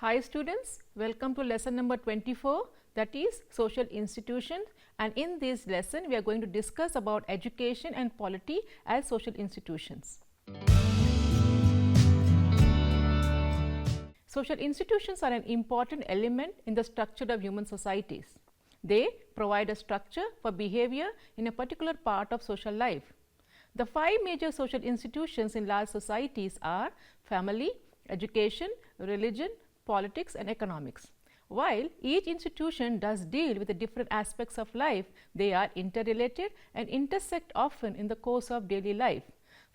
Hi students, welcome to lesson number 24, that is social institutions, and in this lesson we are going to discuss about education and polity as social institutions. Social institutions are an important element in the structure of human societies. They provide a structure for behavior in a particular part of social life. The five major social institutions in large societies are family, education, religion, politics and economics. While each institution does deal with the different aspects of life, they are interrelated and intersect often in the course of daily life.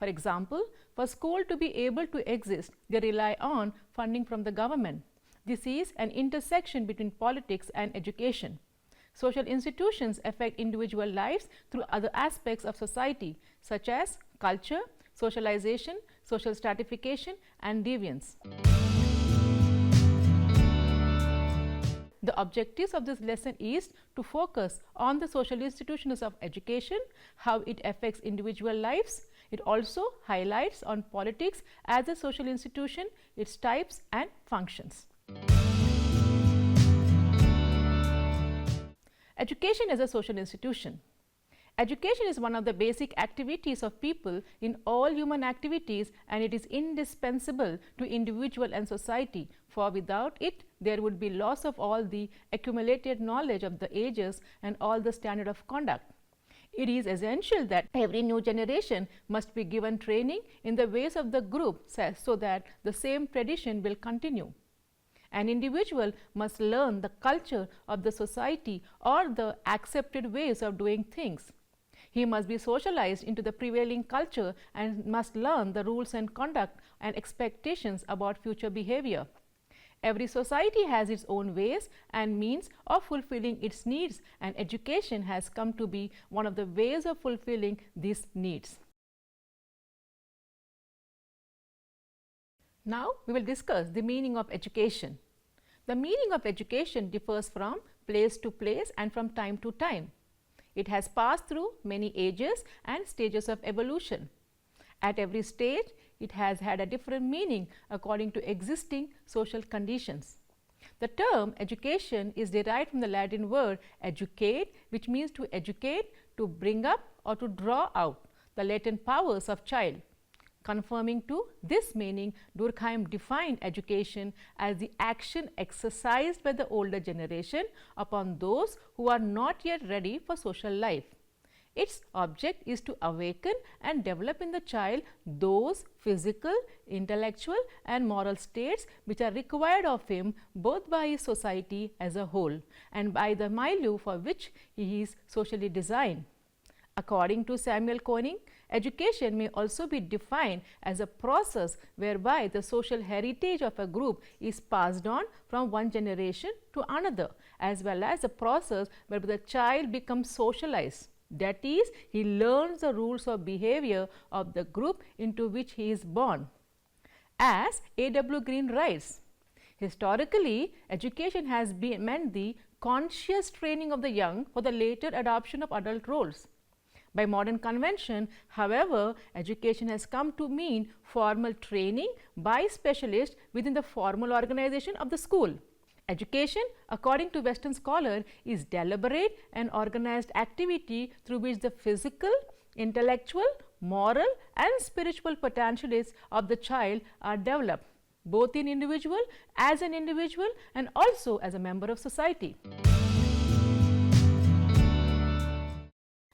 For example, for school to be able to exist, they rely on funding from the government. This is an intersection between politics and education. Social institutions affect individual lives through other aspects of society such as culture, socialization, social stratification and deviance. The objectives of this lesson is to focus on the social institutions of education, how it affects individual lives. It also highlights on politics as a social institution, its types and functions. Education as a social institution. Education is one of the basic activities of people in all human activities, and it is indispensable to individual and society, for without it there would be loss of all the accumulated knowledge of the ages and all the standard of conduct. It is essential that every new generation must be given training in the ways of the group so that the same tradition will continue. An individual must learn the culture of the society or the accepted ways of doing things. He must be socialized into the prevailing culture and must learn the rules and conduct and expectations about future behavior. Every society has its own ways and means of fulfilling its needs, and education has come to be one of the ways of fulfilling these needs. Now we will discuss the meaning of education. The meaning of education differs from place to place and from time to time. It has passed through many ages and stages of evolution. At every stage, it has had a different meaning according to existing social conditions. The term education is derived from the Latin word educate, which means to educate, to bring up or to draw out the latent powers of child. Conforming to this meaning, Durkheim defined education as the action exercised by the older generation upon those who are not yet ready for social life. Its object is to awaken and develop in the child those physical, intellectual and moral states which are required of him both by his society as a whole and by the milieu for which he is socially designed. According to Samuel Koenig, education may also be defined as a process whereby the social heritage of a group is passed on from one generation to another, as well as a process where the child becomes socialized. That is, he learns the rules of behavior of the group into which he is born. As A.W. Green writes, historically, education has meant the conscious training of the young for the later adoption of adult roles. By modern convention, however, education has come to mean formal training by specialists within the formal organization of the school. Education, according to Western scholars, is deliberate and organized activity through which the physical, intellectual, moral and spiritual potentials of the child are developed, both in individual, as an individual and also as a member of society.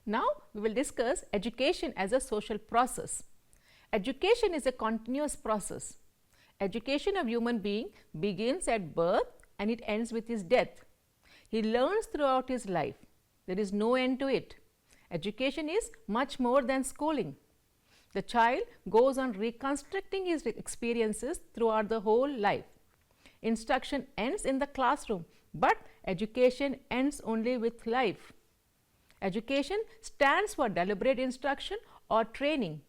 Now we will discuss education as a social process. Education is a continuous process. Education of human being begins at birth and it ends with his death. He learns throughout his life. There is no end to it. Education is much more than schooling. The child goes on reconstructing his experiences throughout the whole life. Instruction ends in the classroom, but education ends only with life. Education stands for deliberate instruction or training.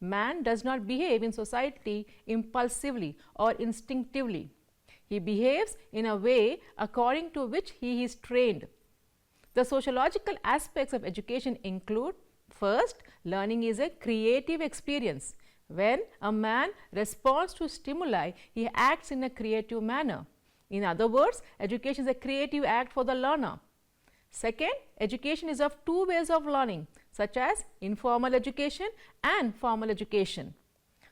Man does not behave in society impulsively or instinctively. He behaves in a way according to which he is trained. The sociological aspects of education include: first, learning is a creative experience. When a man responds to stimuli, he acts in a creative manner. In other words, education is a creative act for the learner. Second, education is of two ways of learning, such as informal education and formal education.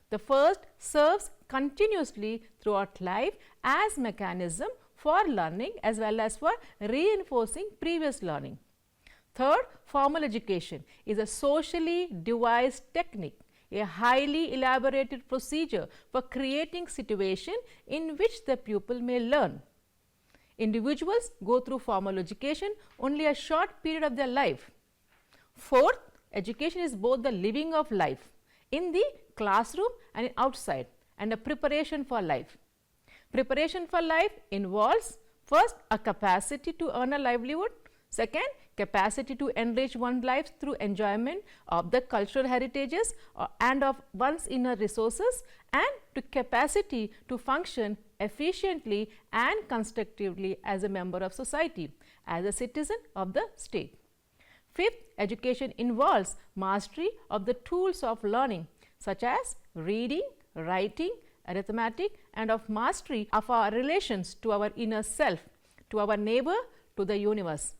The first serves continuously throughout life as mechanism for learning as well as for reinforcing previous learning. Third, formal education is a socially devised technique, a highly elaborated procedure for creating situation in which the pupil may learn. Individuals go through formal education only a short period of their life. Fourth, education is both the living of life in the classroom and outside, and a preparation for life. Preparation for life involves first a capacity to earn a livelihood, second capacity to enrich one's life through enjoyment of the cultural heritages and of one's inner resources, and to capacity to function efficiently and constructively as a member of society, as a citizen of the state. Fifth, education involves mastery of the tools of learning such as reading, writing, arithmetic, and of mastery of our relations to our inner self, to our neighbor, to the universe.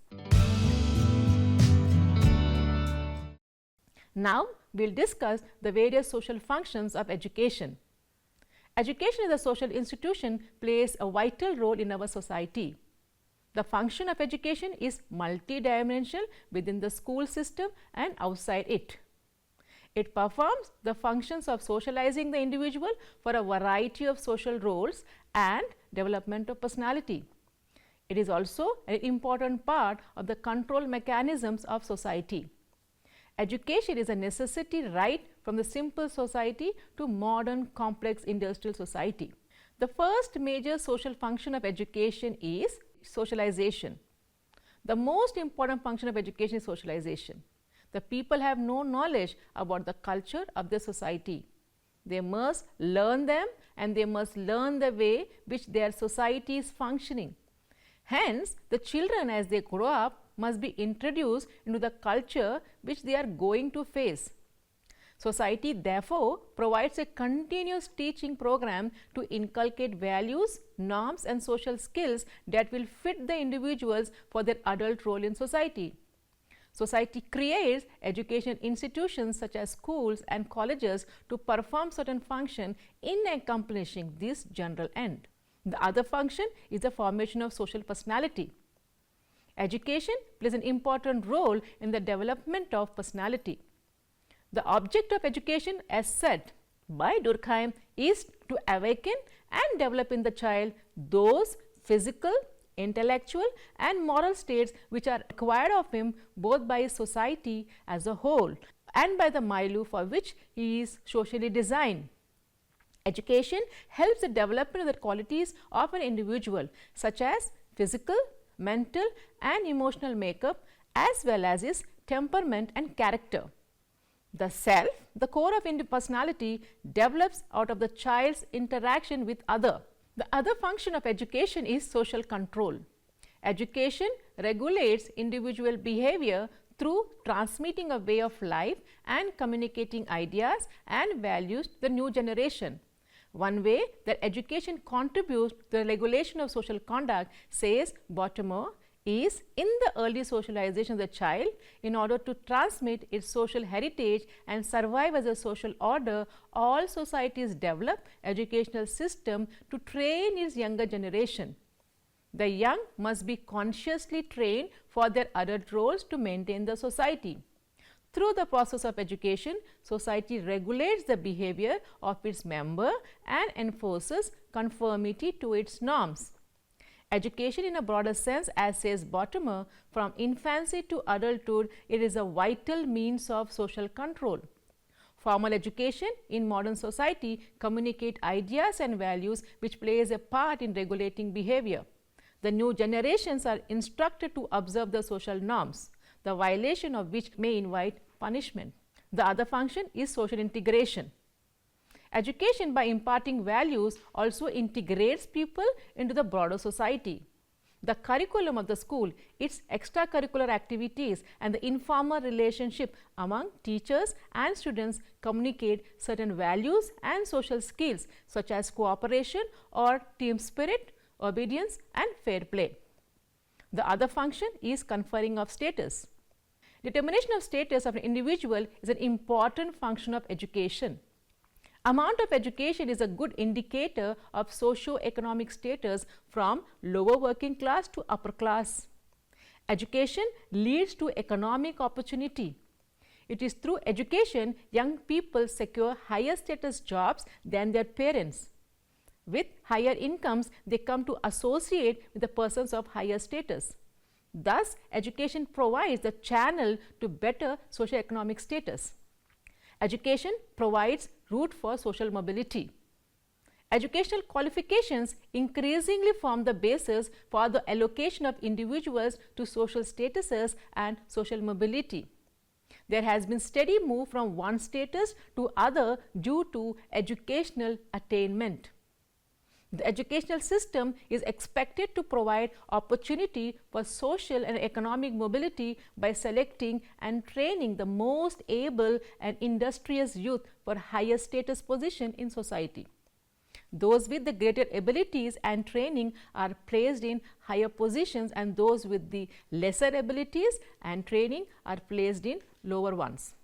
Now, we will discuss the various social functions of education. Education as a social institution plays a vital role in our society. The function of education is multidimensional within the school system and outside it. It performs the functions of socializing the individual for a variety of social roles and development of personality. It is also an important part of the control mechanisms of society. Education is a necessity right from the simple society to modern complex industrial society. The first major social function of education is socialization. The most important function of education is socialization. The people have no knowledge about the culture of their society. They must learn them, and they must learn the way which their society is functioning. Hence, the children as they grow up must be introduced into the culture which they are going to face. Society therefore provides a continuous teaching program to inculcate values, norms and social skills that will fit the individuals for their adult role in society. Society creates education institutions such as schools and colleges to perform certain function in accomplishing this general end. The other function is the formation of social personality. Education plays an important role in the development of personality. The object of education, as said by Durkheim, is to awaken and develop in the child those physical, intellectual and moral states which are required of him both by his society as a whole and by the milieu for which he is socially designed. Education helps the development of the qualities of an individual such as physical, mental and emotional makeup as well as his temperament and character. The self, the core of personality, develops out of the child's interaction with other. The other function of education is social control. Education regulates individual behavior through transmitting a way of life and communicating ideas and values to the new generation. One way that education contributes to the regulation of social conduct, says Bottomer, is in the early socialization of the child in order to transmit its social heritage and survive as a social order. All societies develop educational system to train its younger generation. The young must be consciously trained for their adult roles to maintain the society. Through the process of education, society regulates the behavior of its member and enforces conformity to its norms. Education in a broader sense, as says Bottomer, from infancy to adulthood, it is a vital means of social control. Formal education in modern society communicate ideas and values which plays a part in regulating behavior. The new generations are instructed to observe the social norms, the violation of which may invite punishment. The other function is social integration. Education, by imparting values, also integrates people into the broader society. The curriculum of the school, its extracurricular activities and the informal relationship among teachers and students communicate certain values and social skills such as cooperation or team spirit, obedience and fair play. The other function is conferring of status. Determination of status of an individual is an important function of education. Amount of education is a good indicator of socio-economic status from lower working class to upper class. Education leads to economic opportunity. It is through education young people secure higher status jobs than their parents. With higher incomes, they come to associate with the persons of higher status. Thus, education provides the channel to better socio-economic status. Education provides route for social mobility. Educational qualifications increasingly form the basis for the allocation of individuals to social statuses and social mobility. There has been steady move from one status to other due to educational attainment. The educational system is expected to provide opportunity for social and economic mobility by selecting and training the most able and industrious youth for higher status position in society. Those with the greater abilities and training are placed in higher positions, and those with the lesser abilities and training are placed in lower ones.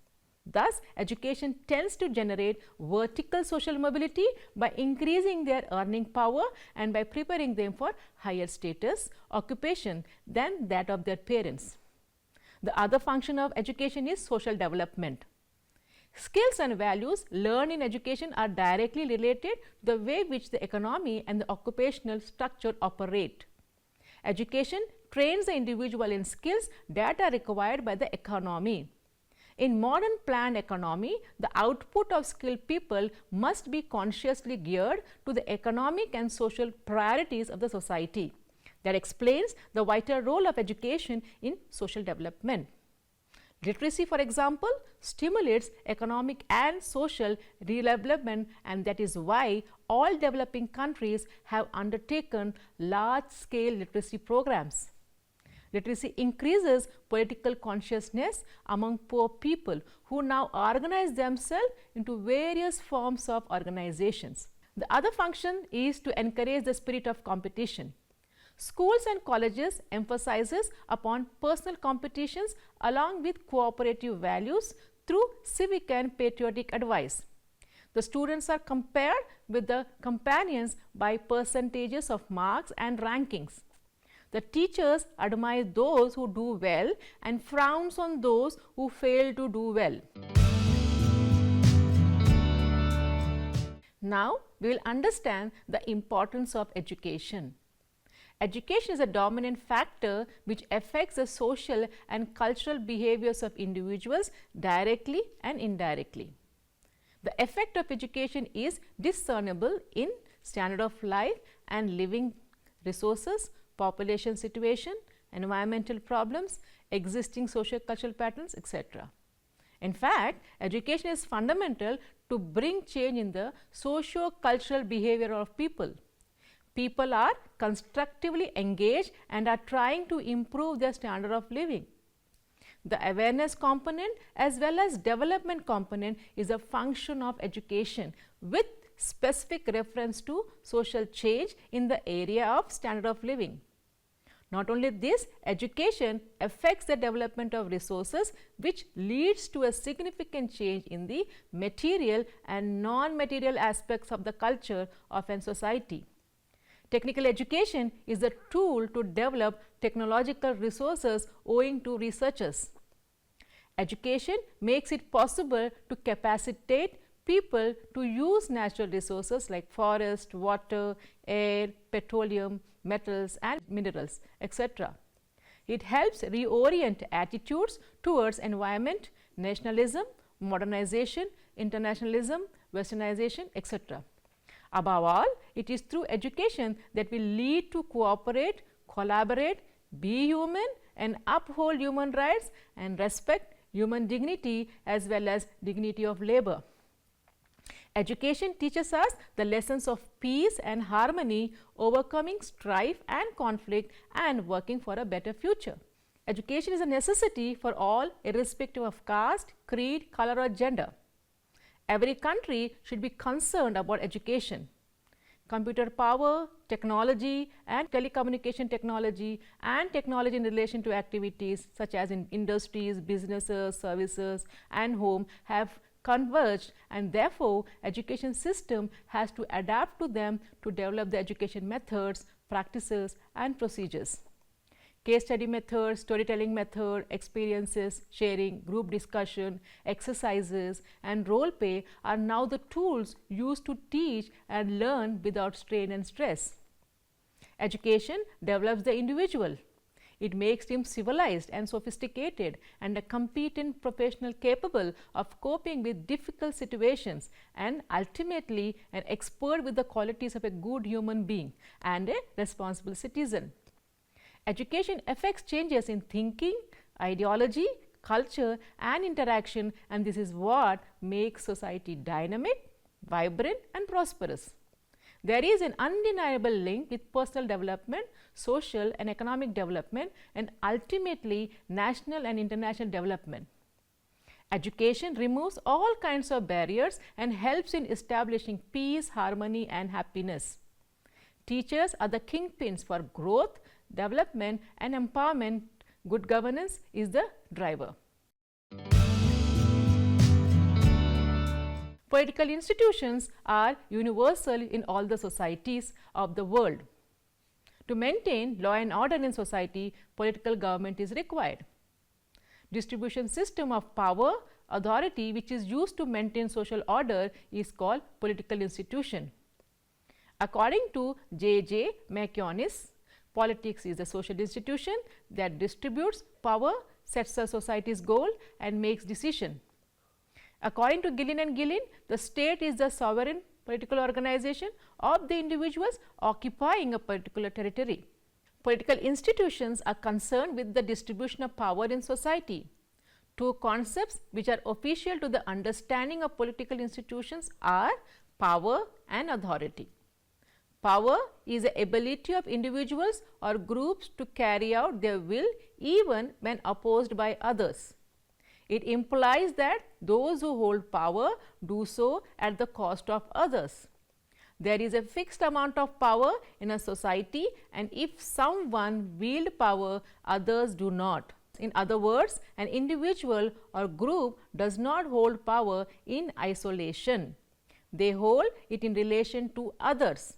Thus, education tends to generate vertical social mobility by increasing their earning power and by preparing them for higher status occupation than that of their parents. The other function of education is social development. Skills and values learned in education are directly related to the way which the economy and the occupational structure operate. Education trains the individual in skills that are required by the economy. In modern planned economy, the output of skilled people must be consciously geared to the economic and social priorities of the society. That explains the vital role of education in social development. Literacy, for example, stimulates economic and social development, and that is why all developing countries have undertaken large-scale literacy programs. Literacy increases political consciousness among poor people who now organize themselves into various forms of organizations. The other function is to encourage the spirit of competition. Schools and colleges emphasizes upon personal competitions along with cooperative values through civic and patriotic advice. The students are compared with the companions by percentages of marks and rankings. The teachers admire those who do well and frowns on those who fail to do well. Now, we will understand the importance of education. Education is a dominant factor which affects the social and cultural behaviors of individuals directly and indirectly. The effect of education is discernible in standard of life and living resources, population situation, environmental problems, existing socio-cultural patterns, etc. In fact, education is fundamental to bring change in the socio-cultural behavior of people. People are constructively engaged and are trying to improve their standard of living. The awareness component as well as development component is a function of education with specific reference to social change in the area of standard of living. Not only this, education affects the development of resources which leads to a significant change in the material and non-material aspects of the culture of a society. Technical education is the tool to develop technological resources owing to researchers. Education makes it possible to capacitate people to use natural resources like forest, water, air, petroleum, metals and minerals, etc. It helps reorient attitudes towards environment, nationalism, modernization, internationalism, westernization, etc. Above all, it is through education that will lead to cooperate, collaborate, be human and uphold human rights and respect human dignity as well as dignity of labor. Education teaches us the lessons of peace and harmony, overcoming strife and conflict and working for a better future. Education is a necessity for all irrespective of caste, creed, color or gender. Every country should be concerned about education. Computer power, technology and telecommunication technology and technology in relation to activities such as in industries, businesses, services and home have converged, and therefore education system has to adapt to them to develop the education methods, practices and procedures. Case study method, storytelling method, experiences, sharing, group discussion, exercises and role play are now the tools used to teach and learn without strain and stress. Education develops the individual. It makes him civilized and sophisticated and a competent professional capable of coping with difficult situations and ultimately an expert with the qualities of a good human being and a responsible citizen. Education affects changes in thinking, ideology, culture and interaction, and this is what makes society dynamic, vibrant and prosperous. There is an undeniable link with personal development, social and economic development and ultimately national and international development. Education removes all kinds of barriers and helps in establishing peace, harmony and happiness. Teachers are the kingpins for growth, development and empowerment. Good governance is the driver. Political institutions are universal in all the societies of the world. To maintain law and order in society, political government is required. Distribution system of power, authority which is used to maintain social order is called political institution. According to J.J. McInnes, politics is a social institution that distributes power, sets a society's goal and makes decision. According to Gillen and Gillen, the state is the sovereign political organization of the individuals occupying a particular territory. Political institutions are concerned with the distribution of power in society. Two concepts which are official to the understanding of political institutions are power and authority. Power is the ability of individuals or groups to carry out their will even when opposed by others. It implies that those who hold power do so at the cost of others. There is a fixed amount of power in a society, and if someone wield power, others do not. In other words, an individual or group does not hold power in isolation. They hold it in relation to others.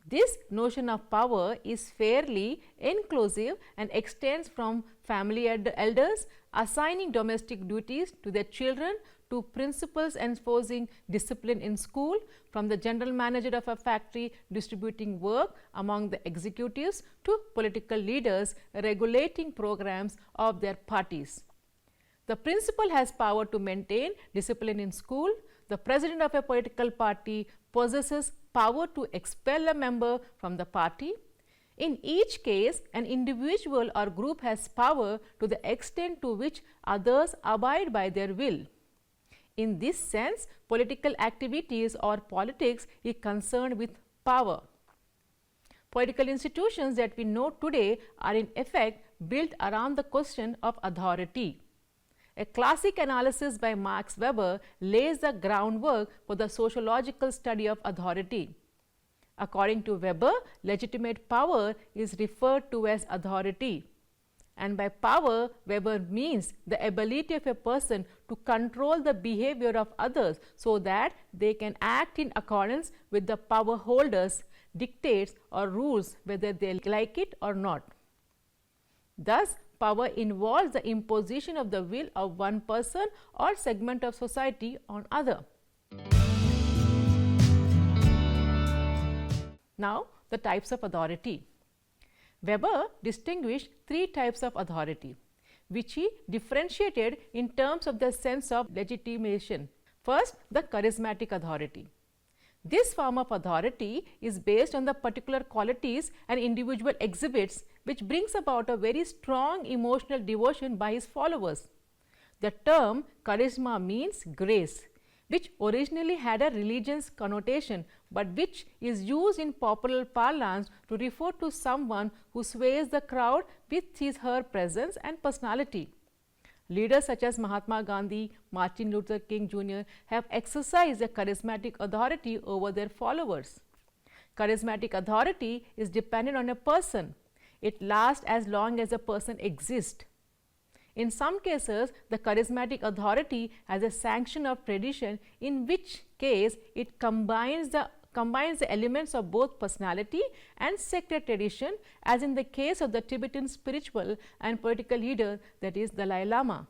This notion of power is fairly inclusive and extends from family elders assigning domestic duties to their children to principals enforcing discipline in school, from the general manager of a factory distributing work among the executives to political leaders regulating programs of their parties. The principal has power to maintain discipline in school. The president of a political party possesses power to expel a member from the party. In each case, an individual or group has power to the extent to which others abide by their will. In this sense, political activities or politics is concerned with power. Political institutions that we know today are in effect built around the question of authority. A classic analysis by Max Weber lays the groundwork for the sociological study of authority. According to Weber, legitimate power is referred to as authority. And by power, Weber means the ability of a person to control the behavior of others so that they can act in accordance with the power holders' dictates or rules, whether they like it or not. Thus, power involves the imposition of the will of one person or segment of society on other. Now, the types of authority. Weber distinguished three types of authority, which he differentiated in terms of the sense of legitimation. First, the charismatic authority. This form of authority is based on the particular qualities an individual exhibits, which brings about a very strong emotional devotion by his followers. The term charisma means grace, which originally had a religious connotation, but which is used in popular parlance to refer to someone who sways the crowd with his/her presence and personality. Leaders such as Mahatma Gandhi, Martin Luther King Jr. have exercised a charismatic authority over their followers. Charismatic authority is dependent on a person. It lasts as long as a person exists. In some cases, the charismatic authority has a sanction of tradition, in which case it combines the elements of both personality and sacred tradition, as in the case of the Tibetan spiritual and political leader, that is Dalai Lama.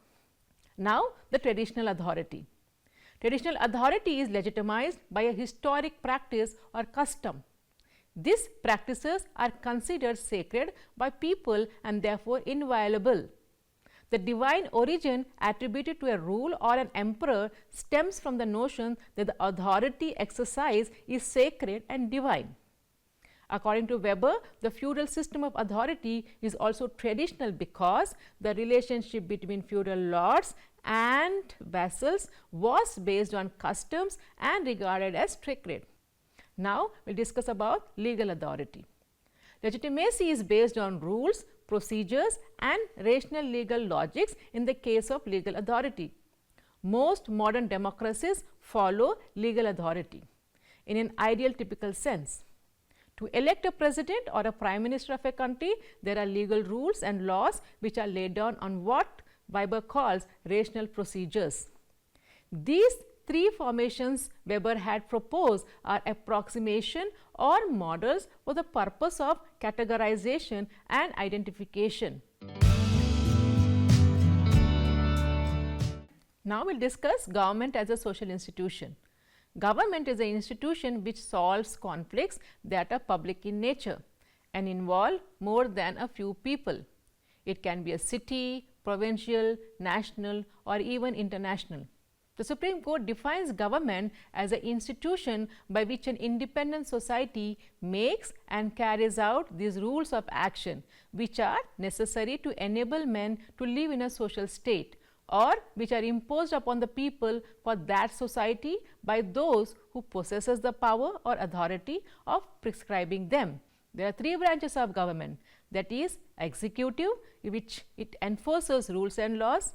Now, the traditional authority. Traditional authority is legitimized by a historic practice or custom. These practices are considered sacred by people and therefore inviolable. The divine origin attributed to a rule or an emperor stems from the notion that the authority exercised is sacred and divine. According to Weber, the feudal system of authority is also traditional because the relationship between feudal lords and vassals was based on customs and regarded as sacred. Now, we will discuss about legal authority. Legitimacy is based on rules, procedures and rational legal logics in the case of legal authority. Most modern democracies follow legal authority in an ideal typical sense. To elect a president or a prime minister of a country, there are legal rules and laws which are laid down on what Weber calls rational procedures. These three formations Weber had proposed are approximation or models for the purpose of categorization and identification. Now, we will discuss government as a social institution. Government is an institution which solves conflicts that are public in nature and involve more than a few people. It can be a city, provincial, national or even international. The Supreme Court defines government as an institution by which an independent society makes and carries out these rules of action, which are necessary to enable men to live in a social state, or which are imposed upon the people for that society by those who possesses the power or authority of prescribing them. There are three branches of government, that is executive, which it enforces rules and laws.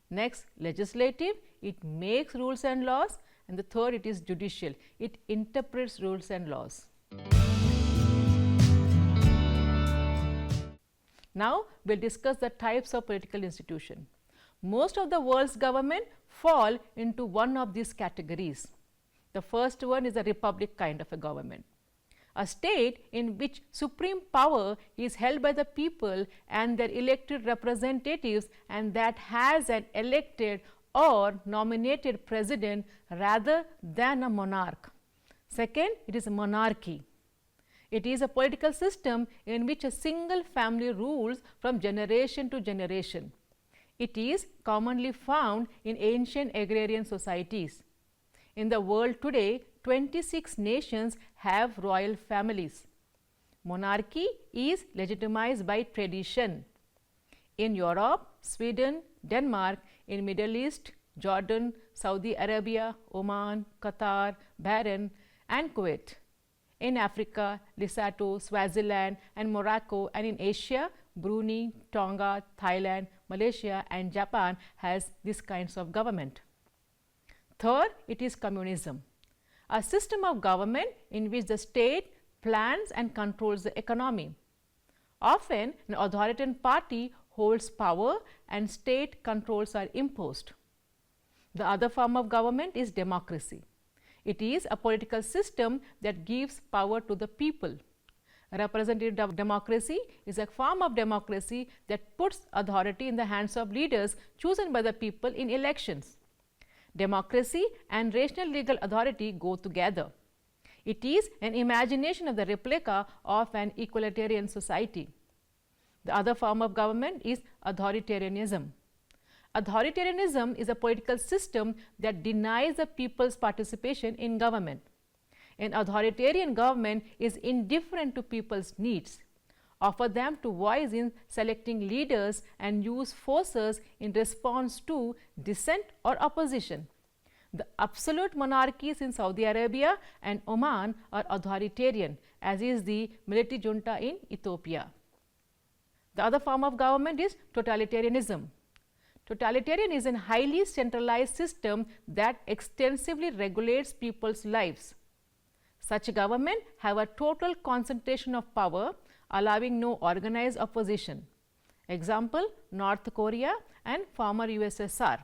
Next, legislative, it makes rules and laws, and the third, it is judicial, it interprets rules and laws. Now, we will discuss the types of political institution. Most of the world's government fall into one of these categories. The first one is a republic kind of a government, a state in which supreme power is held by the people and their elected representatives, and that has an elected or nominated president rather than a monarch. Second, it is a monarchy. It is a political system in which a single family rules from generation to generation. It is commonly found in ancient agrarian societies. In the world today, 26 nations have royal families. Monarchy is legitimized by tradition. In Europe, Sweden, Denmark, in Middle East, Jordan, Saudi Arabia, Oman, Qatar, Bahrain and Kuwait. In Africa, Lesotho, Swaziland and Morocco, and in Asia, Brunei, Tonga, Thailand, Malaysia and Japan has these kinds of government. Third, it is communism, a system of government in which the state plans and controls the economy. Often, an authoritarian party holds power and state controls are imposed. The other form of government is democracy. It is a political system that gives power to the people. Representative democracy is a form of democracy that puts authority in the hands of leaders chosen by the people in elections. Democracy and rational legal authority go together. It is an imagination of the replica of an equalitarian society. The other form of government is authoritarianism. Authoritarianism is a political system that denies the people's participation in government. An authoritarian government is indifferent to people's needs, offer them to voice in selecting leaders and use forces in response to dissent or opposition. The absolute monarchies in Saudi Arabia and Oman are authoritarian, as is the military junta in Ethiopia. The other form of government is totalitarianism. Totalitarian is a highly centralized system that extensively regulates people's lives. Such governments have a total concentration of power, allowing no organized opposition. Example, North Korea and former USSR.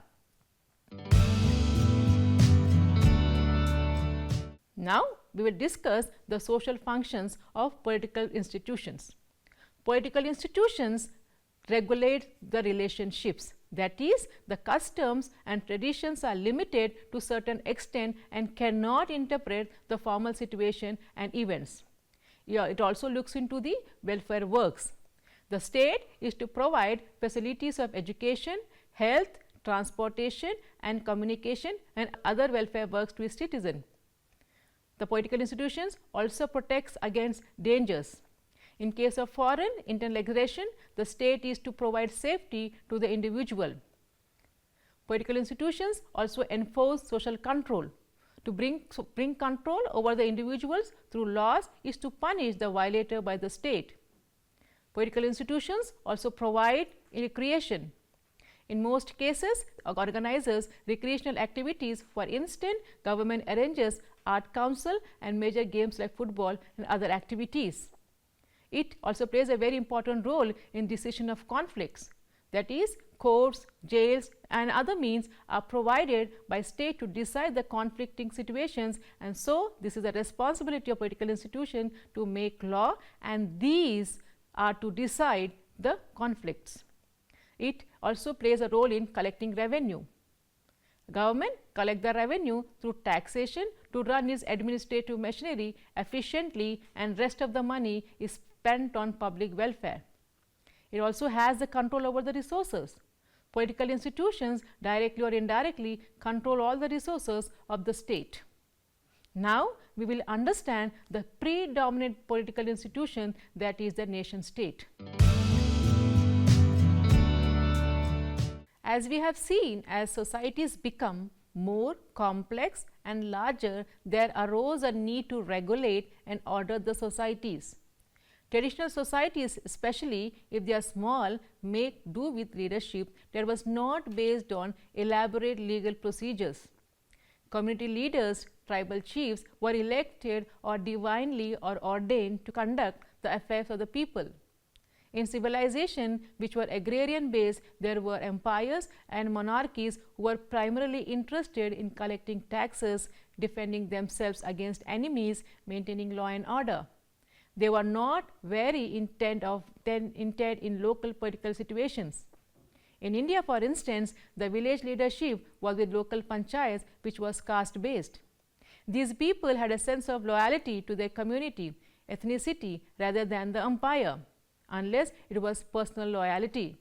Now, we will discuss the social functions of political institutions. Political institutions regulate the relationships. That is, the customs and traditions are limited to a certain extent and cannot interpret the formal situation and events. It also looks into the welfare works. The state is to provide facilities of education, health, transportation and communication and other welfare works to its citizens. The political institutions also protects against dangers. In case of foreign internal aggression, the state is to provide safety to the individual. Political institutions also enforce social control. To bring control over the individuals through laws is to punish the violator by the state. Political institutions also provide recreation. In most cases, organizers recreational activities. For instance, government arranges art council and major games like football and other activities. It also plays a very important role in decision of conflicts. That is, courts, jails and other means are provided by state to decide the conflicting situations, and so this is the responsibility of political institution to make law, and these are to decide the conflicts. It also plays a role in collecting revenue. Government collect the revenue through taxation to run its administrative machinery efficiently, and rest of the money is spent on public welfare. It also has the control over the resources. Political institutions directly or indirectly control all the resources of the state. Now, we will understand the predominant political institution, that is the nation state. As we have seen, as societies become more complex and larger, there arose a need to regulate and order the societies. Traditional societies, especially if they are small, make do with leadership that was not based on elaborate legal procedures. Community leaders, tribal chiefs, were elected or divinely or ordained to conduct the affairs of the people. In civilization, which were agrarian based, there were empires and monarchies who were primarily interested in collecting taxes, defending themselves against enemies, maintaining law and order. They were not very intent in local political situations. In India, for instance, the village leadership was with local panchayats, which was caste based. These people had a sense of loyalty to their community, ethnicity, rather than the empire, unless it was personal loyalty.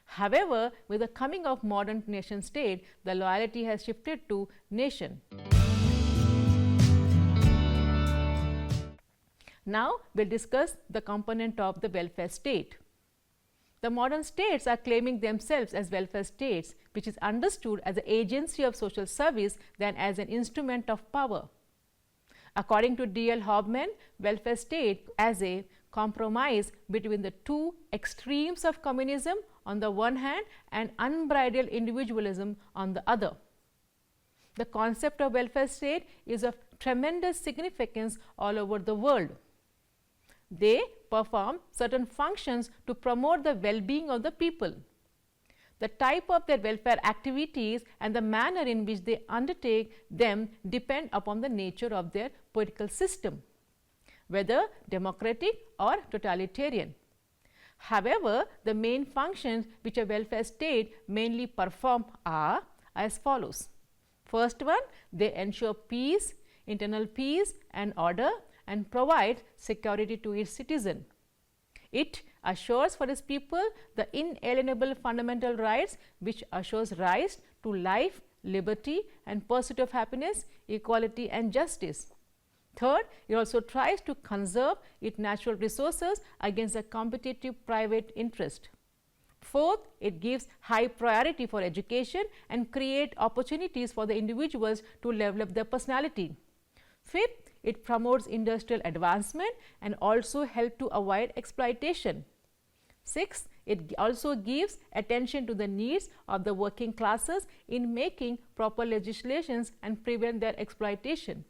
However, with the coming of modern nation state, the loyalty has shifted to nation. Now, we will discuss the component of the welfare state. The modern states are claiming themselves as welfare states, which is understood as an agency of social service than as an instrument of power. According to D.L. Hobman, welfare state as a compromise between the two extremes of communism on the one hand and unbridled individualism on the other. The concept of welfare state is of tremendous significance all over the world. They perform certain functions to promote the well-being of the people. The type of their welfare activities and the manner in which they undertake them depend upon the nature of their political system, whether democratic or totalitarian. However, the main functions which a welfare state mainly perform are as follows. First one, they ensure peace, internal peace and order, and provide security to its citizen. It assures for its people the inalienable fundamental rights which assures rights to life, liberty and pursuit of happiness, equality and justice. Third, it also tries to conserve its natural resources against a competitive private interest. Fourth, it gives high priority for education and create opportunities for the individuals to level up their personality. Fifth, it promotes industrial advancement and also help to avoid exploitation. Sixth, it also gives attention to the needs of the working classes in making proper legislations and prevent their exploitation.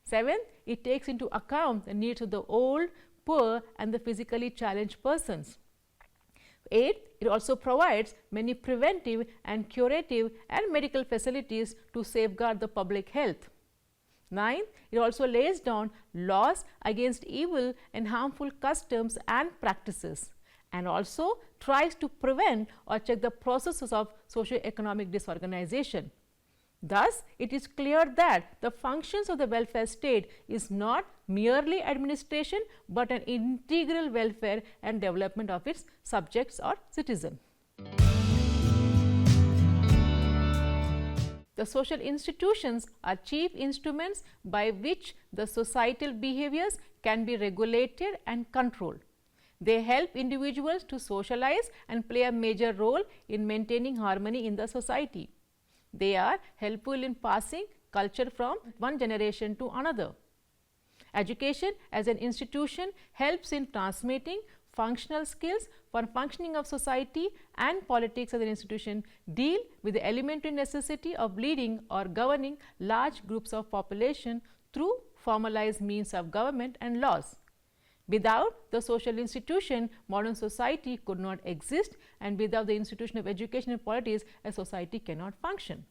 Seventh, it takes into account the needs of the old, poor and the physically challenged persons. Eighth, it also provides many preventive and curative and medical facilities to safeguard the public health. Ninth, it also lays down laws against evil and harmful customs and practices, and also tries to prevent or check the processes of socio-economic disorganization. Thus, it is clear that the functions of the welfare state is not merely administration, but an integral welfare and development of its subjects or citizens. The social institutions are chief instruments by which the societal behaviors can be regulated and controlled. They help individuals to socialize and play a major role in maintaining harmony in the society. They are helpful in passing culture from one generation to another. Education as an institution helps in transmitting functional skills for functioning of society, and politics as an institution deal with the elementary necessity of leading or governing large groups of population through formalized means of government and laws. Without the social institution, modern society could not exist, and without the institution of education and politics, a society cannot function.